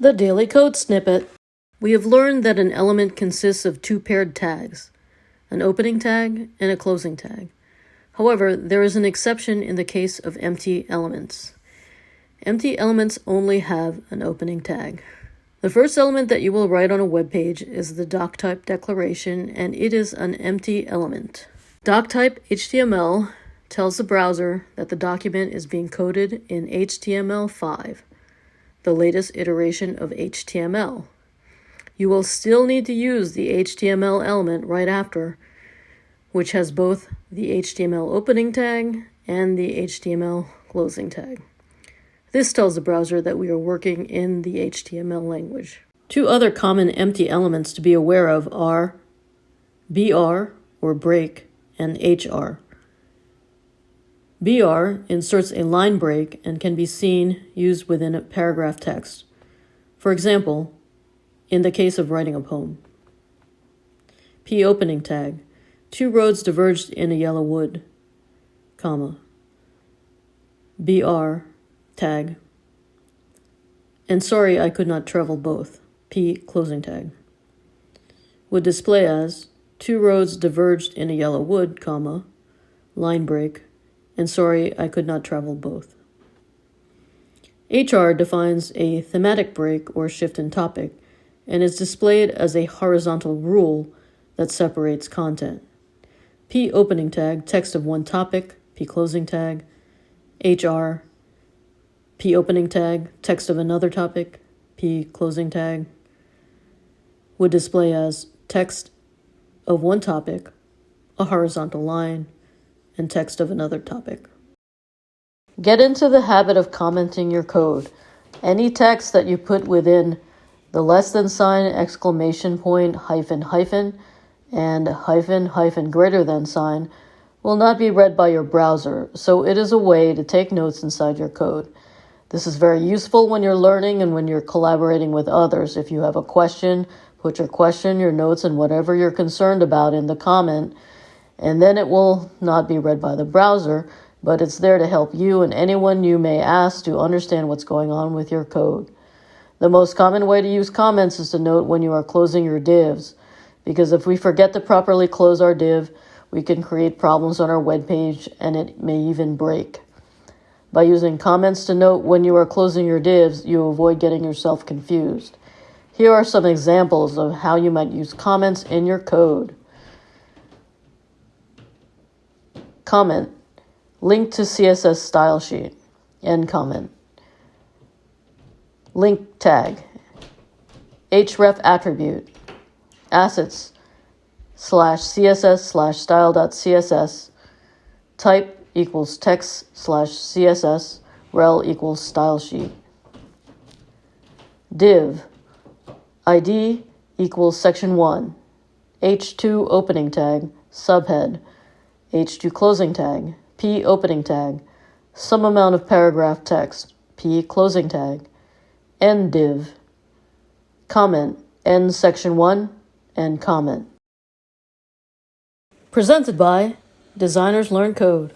The Daily Code Snippet. We have learned that an element consists of two paired tags, an opening tag and a closing tag. However, there is an exception in the case of empty elements. Empty elements only have an opening tag. The first element that you will write on a web page is the doctype declaration, and it is an empty element. Doctype HTML tells the browser that the document is being coded in HTML5, the latest iteration of HTML. You will still need to use the HTML element right after, which has both the HTML opening tag and the HTML closing tag. This tells the browser that we are working in the HTML language. Two other common empty elements to be aware of are BR, or break, and HR. BR inserts a line break and can be used within a paragraph text. For example, in the case of writing a poem. P opening tag. Two roads diverged in a yellow wood, comma. BR tag. And sorry I could not travel both, P closing tag. Would display as two roads diverged in a yellow wood, comma, line break, and sorry I could not travel both. HR defines a thematic break or shift in topic and is displayed as a horizontal rule that separates content. P opening tag, text of one topic, P closing tag. HR, P opening tag, text of another topic, P closing tag, would display as text of one topic, a horizontal line, and text of another topic. Get into the habit of commenting your code. Any text that you put within the less than sign, exclamation point, hyphen, hyphen, and hyphen, hyphen, greater than sign will not be read by your browser, so it is a way to take notes inside your code. This is very useful when you're learning and when you're collaborating with others. If you have a question, put your question, your notes, and whatever you're concerned about in the comment, and then it will not be read by the browser, but it's there to help you and anyone you may ask to understand what's going on with your code. The most common way to use comments is to note when you are closing your divs, because if we forget to properly close our div, we can create problems on our web page and it may even break. By using comments to note when you are closing your divs, you avoid getting yourself confused. Here are some examples of how you might use comments in your code. Comment. Link to CSS style sheet. End comment. Link tag. href attribute. Assets /css/style.css. Type equals text /css. Rel equals style sheet. Div. ID equals section 1. h2 opening tag. Subhead. h2 closing tag. P opening tag. Some amount of paragraph text. P closing tag. End div. Comment. End section 1. End comment. Presented by Designers Learn Code.